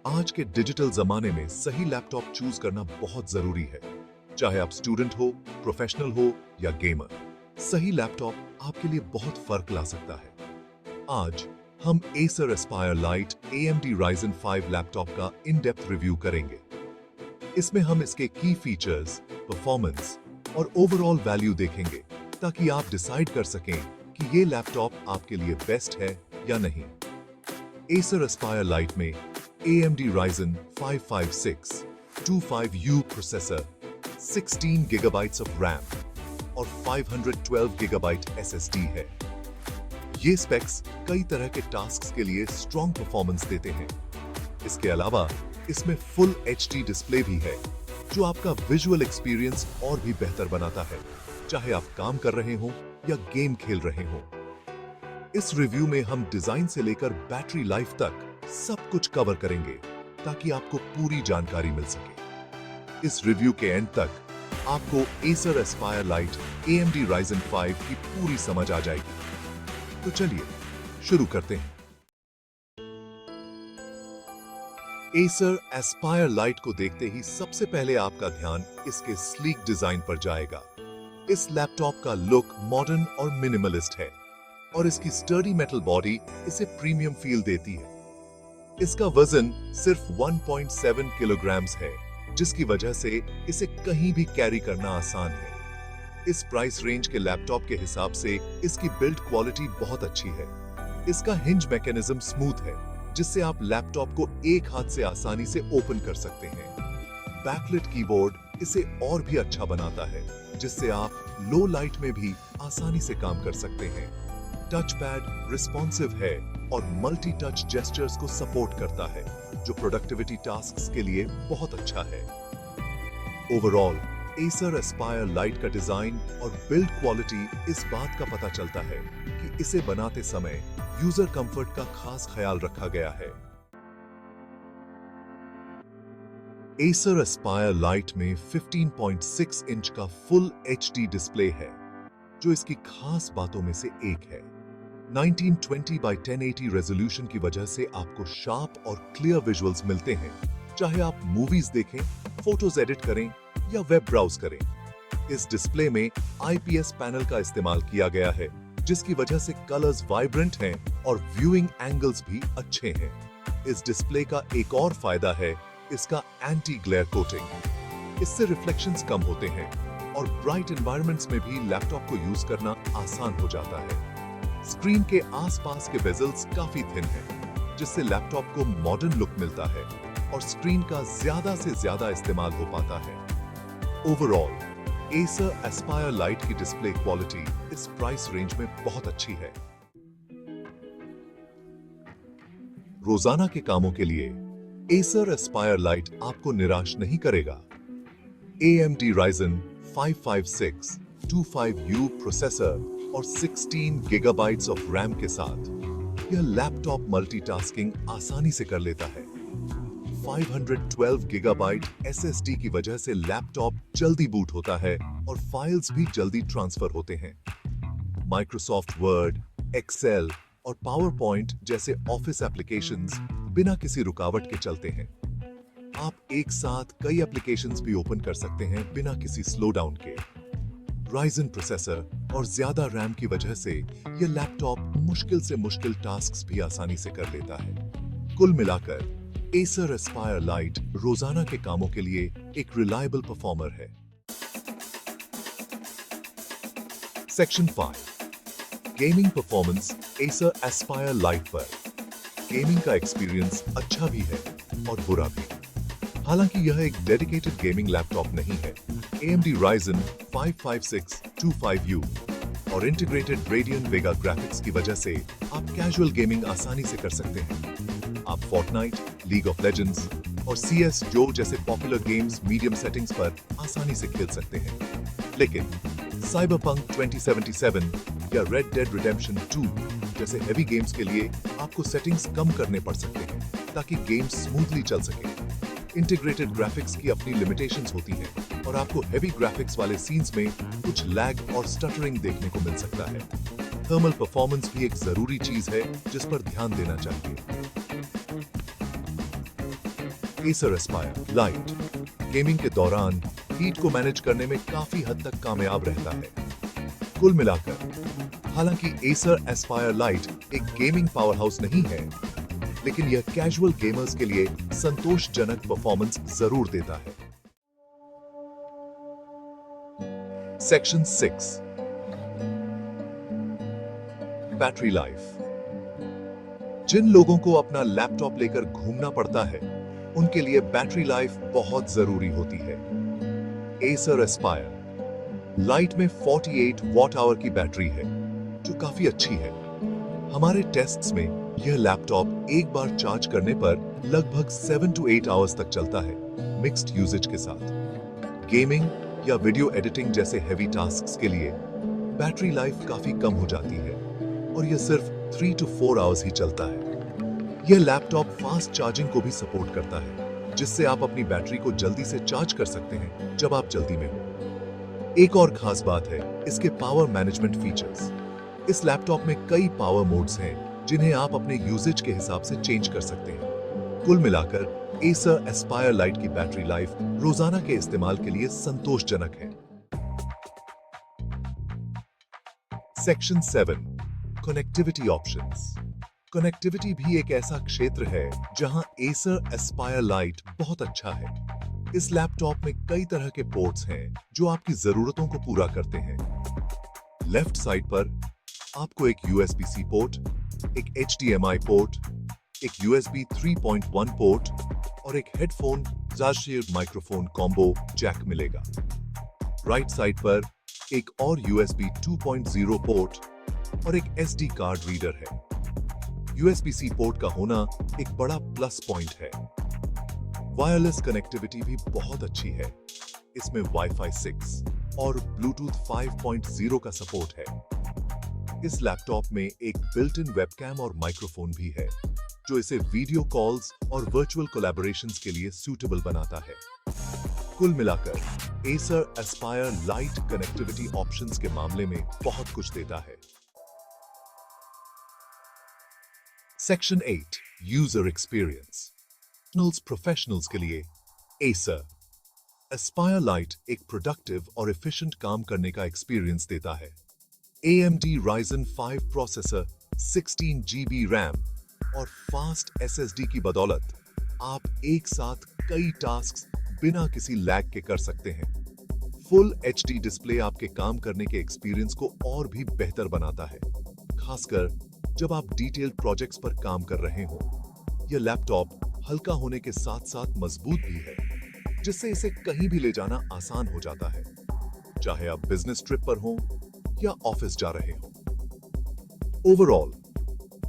आज के डिजिटल जमाने में सही लैपटॉप चूज करना बहुत जरूरी है। चाहे आप स्टूडेंट हो, प्रोफेशनल हो या गेमर, सही लैपटॉप आपके लिए बहुत फर्क ला सकता है। आज हम Acer Aspire Lite AMD Ryzen 5 laptop का इन डेप्थ रिव्यू करेंगे। इसमें हम इसके की फीचर्स, परफॉर्मेंस और ओवरऑल वैल्यू देखेंगे ताकि आप डिसाइड कर सकें कि ये लैपटॉप आपके लिए बेस्ट है या नहीं। Acer Aspire Lite में AMD Ryzen 55625U processor, 16 GB of RAM और 512 GB SSD है। ये स्पेक्स कई तरह के टास्क्स के लिए स्ट्रॉन्ग परफॉर्मेंस देते हैं। इसके अलावा इसमें फुल HD डिस्प्ले भी है, जो आपका विजुअल एक्सपीरियंस और भी बेहतर बनाता है, चाहे आप काम कर रहे हो या गेम खेल रहे हो। इस रिव्यू में हम डिजाइन से लेकर बैटरी लाइफ तक सब कुछ कवर करेंगे ताकि आपको पूरी जानकारी मिल सके। इस रिव्यू के एंड तक आपको Acer Aspire Lite AMD Ryzen 5 की पूरी समझ आ जाएगी। तो चलिए शुरू करते हैं। Acer Aspire Lite को देखते ही सबसे पहले आपका ध्यान इसके स्लीक डिजाइन पर जाएगा। इस लैपटॉप का लुक मॉडर्न और मिनिमलिस्ट है और इसकी स्टर्डी मेटल बॉडी इसे प्रीमियम फील देती है। इसका वजन सिर्फ 1.7 किलोग्राम्स है, जिसकी वजह से इसे कहीं भी कैरी करना आसान है। इस प्राइस रेंज के लैपटॉप के हिसाब से इसकी बिल्ड क्वालिटी बहुत अच्छी है। इसका हिंज मैकेनिज्म स्मूथ है, जिससे आप लैपटॉप को एक हाथ से आसानी से ओपन कर सकते हैं। बैकलिट कीबोर्ड इसे और भी अच्छा बनाता है, जिससे आप लो लाइट में भी आसानी से काम कर सकते हैं। टच पैड रिस्पॉन्सिव है और मल्टी टच जेस्चर्स को सपोर्ट करता है, जो प्रोडक्टिविटी टास्क्स के लिए बहुत अच्छा है। ओवरऑल Acer Aspire Lite का डिजाइन और बिल्ड क्वालिटी इस बात का पता चलता है कि इसे बनाते समय यूजर कंफर्ट का खास ख्याल रखा गया है। Acer Aspire Lite में 15.6 इंच का फुल HD डिस्प्ले है, जो इसकी खास बातों में से एक है। 1920 by 1080 रेजोल्यूशन की वजह से आपको शार्प और क्लियर विजुअल्स मिलते हैं, चाहे आप मूवीज देखें, फोटोज एडिट करें या वेब ब्राउज करें। इस डिस्प्ले में IPS पैनल का इस्तेमाल किया गया है, जिसकी वजह से कलर्स वाइब्रेंट हैं और व्यूइंग एंगल्स भी अच्छे हैं। इस डिस्प्ले का एक और फायदा है इसका एंटी ग्लेयर कोटिंग। इससे रिफ्लेक्शंस कम होते हैं और ब्राइट एनवायरनमेंट्स में भी लैपटॉप को यूज करना आसान हो जाता है। स्क्रीन के आसपास के बेजल्स काफी थिन हैं, जिससे लैपटॉप को मॉडर्न लुक मिलता है और स्क्रीन का ज्यादा से ज्यादा इस्तेमाल हो पाता है। ओवरऑल Acer Aspire Lite की डिस्प्ले क्वालिटी इस प्राइस रेंज में बहुत अच्छी है। रोजाना के कामों के लिए Acer Aspire Lite आपको निराश नहीं करेगा। AMD Ryzen 55625U प्रोसेसर और 16 GB ऑफ रैम के साथ यह लैपटॉप मल्टीटास्किंग आसानी से कर लेता है। 512 GB SSD की वजह से लैपटॉप जल्दी बूट होता है और फाइल्स भी जल्दी ट्रांसफर होते हैं। माइक्रोसॉफ्ट वर्ड, एक्सेल और पावरपॉइंट जैसे ऑफिस एप्लीकेशंस बिना किसी रुकावट के चलते हैं। आप एक साथ कई एप्लीकेशंस भी ओपन कर सकते हैं बिना किसी स्लो डाउन के। Ryzen प्रोसेसर और ज्यादा रैम की वजह से यह लैपटॉप मुश्किल से मुश्किल टास्क्स भी आसानी से कर लेता है। कुल मिलाकर Acer Aspire Lite रोजाना के कामों के लिए एक रिलायबल परफॉर्मर है। Section 5 gaming performance Acer Aspire Lite पर। गेमिंग का एक्सपीरियंस अच्छा भी है और बुरा भी। हालांकि यह एक डेडिकेटेड गेमिंग लैपटॉप नहीं है। AMD Ryzen 55625U और इंटीग्रेटेड Radeon Vega ग्राफिक्स की वजह से आप कैजुअल गेमिंग आसानी से कर सकते हैं। आप Fortnite, League of Legends और CS:GO जैसे पॉपुलर गेम्स मीडियम सेटिंग्स पर आसानी से खेल सकते हैं। लेकिन Cyberpunk 2077 या Red Dead Redemption 2 जैसे हेवी गेम्स के लिए आपको सेटिंग्स कम करने पड़ सकते हैं ताकि गेम स्मूथली चल सके। इंटीग्रेटेड ग्राफिक्स की अपनी लिमिटेशंस होती हैं और आपको हेवी ग्राफिक्स वाले सीन्स में कुछ लैग और स्टटरिंग देखने को मिल सकता है। थर्मल परफॉर्मेंस भी एक जरूरी चीज है जिस पर ध्यान देना चाहिए। Acer Aspire लाइट गेमिंग के दौरान हीट को मैनेज करने में काफी हद तक कामयाब रहता है। कुल मिलाकर हालांकि Acer Aspire लाइट एक गेमिंग पावर हाउस नहीं है, लेकिन यह कैजुअल गेमर्स के लिए संतोषजनक परफॉर्मेंस जरूर देता है। Section 6 battery life. जिन लोगों को अपना लैपटॉप लेकर घूमना पड़ता है, उनके लिए बैटरी लाइफ बहुत जरूरी होती है। Acer Aspire लाइट में 48 वॉट आवर की बैटरी है, जो काफी अच्छी है। हमारे टेस्ट्स में यह लैपटॉप एक बार चार्ज करने पर लगभग 7 to 8 आवर्स तक चलता है, मिक्स्ड यूजेज के साथ। गेमिंग या वीडियो एडिटिंग जैसे हेवी टास्क्स के लिए बैटरी लाइफ काफी कम हो जाती है और यह सिर्फ 3 to 4 आवर्स ही चलता है। यह लैपटॉप फास्ट चार्जिंग को भी सपोर्ट करता है, जिससे आप अपनी बैटरी को जल्दी से चार्ज कर सकते हैं जब आप जल्दी में हो। एक और खास बात है इसके पावर मैनेजमेंट फीचर्स। इस लैपटॉप में कई पावर मोड्स हैं, जिन्हें आप अपने यूजेज के हिसाब से चेंज कर सकते हैं। कुल मिलाकर Acer Aspire लाइट की बैटरी लाइफ रोजाना के इस्तेमाल के लिए संतोषजनक है। Section 7 connectivity options. कनेक्टिविटी भी एक ऐसा क्षेत्र है जहां Acer Aspire लाइट बहुत अच्छा है। इस लैपटॉप में कई तरह के पोर्ट्स हैं जो आपकी जरूरतों को पूरा करते हैं। लेफ्ट साइड पर आपको एक USB-C पोर्ट, एक HDMI पोर्ट, एक USB 3.1 पोर्ट और एक हेडफोन ज़ायरशील्ड माइक्रोफोन कॉम्बो जैक मिलेगा। राइट साइड पर एक और USB 2.0 पोर्ट और एक SD कार्ड रीडर है। USB-C पोर्ट का होना एक बड़ा प्लस पॉइंट है। वायरलेस कनेक्टिविटी भी बहुत अच्छी है। इसमें Wi-Fi 6 और Bluetooth 5.0 का सपोर्ट है। इस लैपटॉप में एक बिल्ट इन वेबकैम और माइक्रोफोन भी है, जो इसे वीडियो कॉल्स और वर्चुअल कोलैबोरेशंस के लिए सूटेबल बनाता है। कुल मिलाकर Acer Aspire light connectivity options के मामले में बहुत कुछ देता है। Section 8 user experience. प्रोफेशनल्स के लिए Acer Aspire लाइट एक प्रोडक्टिव और एफिशिएंट काम करने का एक्सपीरियंस देता है। AMD Ryzen 5 processor, 16 GB RAM और फास्ट SSD की बदौलत आप एक साथ कई टास्क्स बिना किसी लैग के कर सकते हैं। फुल HD डिस्प्ले आपके काम करने के एक्सपीरियंस को और भी बेहतर बनाता है, खासकर जब आप डिटेल्ड प्रोजेक्ट्स पर काम कर रहे हो। यह लैपटॉप हल्का होने के साथ-साथ मजबूत भी है, जिससे इसे कहीं भी ले जाना आसान हो जाता है, चाहे आप बिजनेस ट्रिप पर हो या ऑफिस जा रहे हो। Overall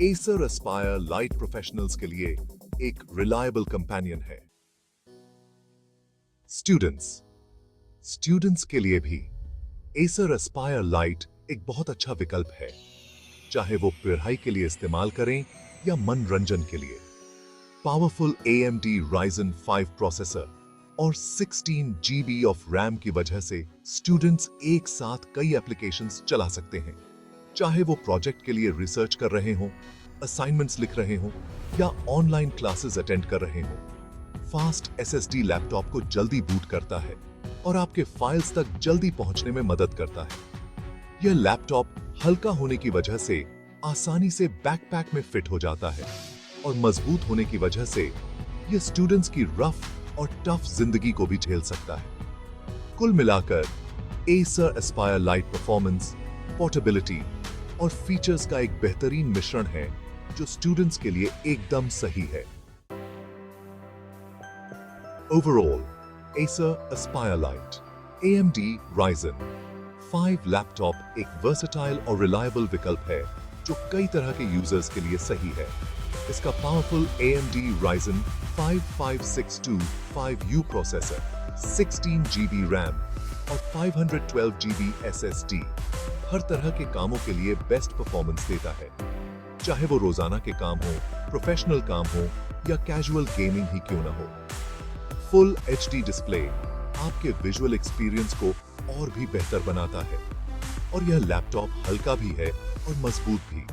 Acer Aspire light professionals के लिए एक रिलायबल कंपेनियन है। स्टूडेंट्स के लिए भी Acer Aspire लाइट एक बहुत अच्छा विकल्प है, चाहे वो पढ़ाई के लिए इस्तेमाल करें या मनोरंजन के लिए। पावरफुल AMD Ryzen 5 प्रोसेसर और 16 GB ऑफ रैम की वजह से स्टूडेंट्स एक साथ कई एप्लीकेशंस चला सकते हैं, चाहे वो प्रोजेक्ट के लिए रिसर्च कर रहे हों, असाइनमेंट्स लिख रहे हों या ऑनलाइन क्लासेस अटेंड कर रहे हों। फास्ट SSD लैपटॉप को जल्दी बूट करता है और आपके फाइल्स तक जल्दी पहुंचने में मदद करता है। यह लैपटॉप हल्का होने की वजह से आसानी से बैकपैक में फिट हो जाता है और मजबूत होने की वजह से यह स्टूडेंट्स की रफ और टफ जिंदगी को भी झेल सकता है। कुल मिलाकर Acer Aspire light performance, portability और फीचर्स का एक बेहतरीन मिश्रण है, जो स्टूडेंट्स के लिए एकदम सही है। Overall Acer Aspire light AMD Ryzen 5 laptop एक वर्सेटाइल और रिलायबल विकल्प है, जो कई तरह के यूजर्स के लिए सही है। इसका powerful AMD Ryzen 5 5625U processor, 16 GB RAM और 512 GB SSD हर तरह के कामों के लिए बेस्ट परफॉर्मेंस देता है, चाहे वो रोजाना के काम हो, प्रोफेशनल काम हो या कैजुअल गेमिंग ही क्यों ना हो। फुल HD डिस्प्ले आपके विजुअल एक्सपीरियंस को और भी बेहतर बनाता है और यह लैपटॉप हल्का भी है और मजबूत भी,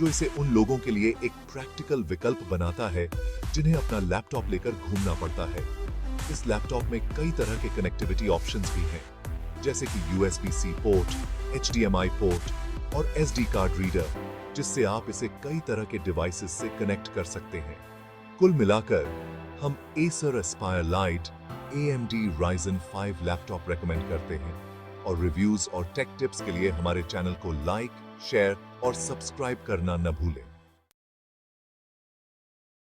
जो इसे उन लोगों के लिए एक प्रैक्टिकल विकल्प बनाता है जिन्हें अपना लैपटॉप लेकर घूमना पड़ता है। इस लैपटॉप में कई तरह के कनेक्टिविटी ऑप्शंस भी हैं, जैसे कि USB-C पोर्ट, HDMI पोर्ट और SD कार्ड रीडर, जिससे आप इसे कई तरह के डिवाइसेस से कनेक्ट कर सकते हैं। कुल मिलाकर हम Acer Aspire Lite AMD Ryzen 5 laptop recommend करते हैं और रिव्यूज और टेक टिप्स के लिए हमारे चैनल को लाइक, शेयर और सब्सक्राइब करना न भूलें।